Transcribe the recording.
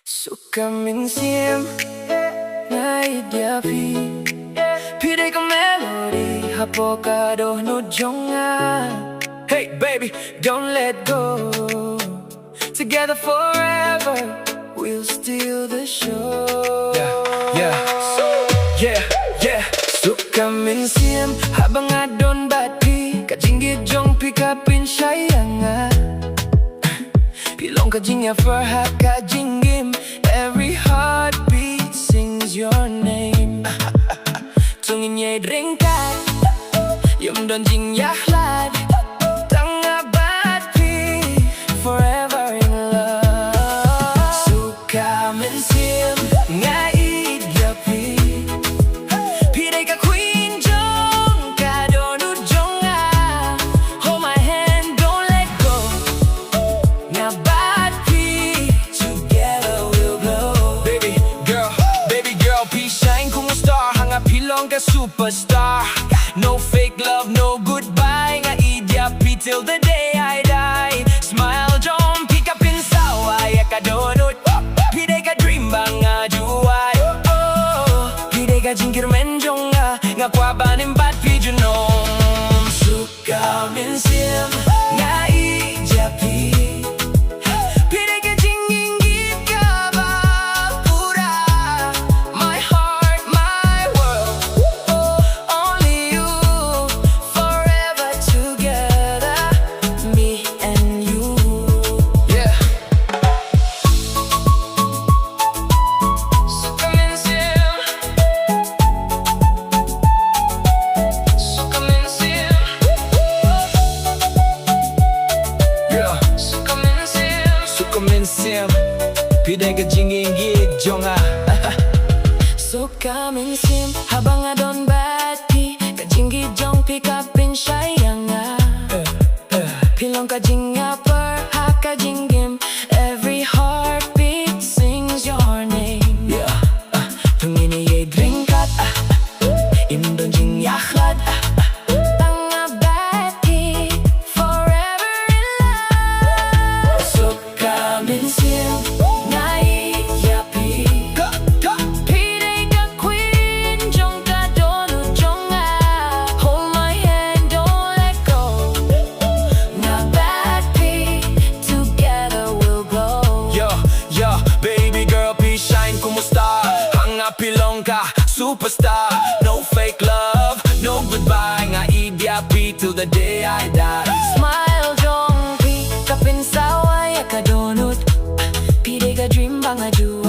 Suk Ka Mynsiem, ieid Pide ka melody, haba ka dohnud jong. Hey baby, don't let go. Together forever, we'll steal the show. Yeah. Suk Ka Mynsiem, habang adon bati ka jingïid jong ka pynshai Pilong ka jingïapher ka jingim. Every heartbeat sings your name. Ngin ryngkat, don jingïakhlad. Tang forever in love. Suk Ka Mynsiem, ieid Pide ka queen jong ka dohnud jong. Hold my hand, don't let go. Now together we'll glow. Baby girl, pynshai kumusta? Hanga pilong ka superstar. No fake love, no goodbye. Ngaiid till the day I die. Smile jong ka pynsawa ka dohnud. Pide ka dream bang juay. Pide ka jingim jong nga kwa banim bat pijunom. Suk Ka Mynsiem, ieid Pide ka jingïingieid ka ba pura. My heart, my world, only you. Forever together, me and you. Yeah. Suk Ka Mynsiem, Suk Ka Mynsiem. Yeah. Suk Ka Mynsiem, Suk Ka Mynsiem. Pide ka jingïingieid jong. Suk Ka Mynsiem, habang adon bati ka jingïid jong ka pynshai Pilong ka jingïapher ka jingim. Every heartbeat sings your name. Ieid ryngkat, don jingïakhlad. Tang forever in love. Suk Ka Mynsiem, ieid Pide ka queen jong ka dohnud jong. Hold my hand, don't let go. Now together we'll glow. Baby girl, pynshai kumusta? Hanga pilong ka superstar. No fake love, no goodbye. Ngaiid till the day I die. Smile jong ka pynsawa ka dohnud. Pide ka dream bang juay.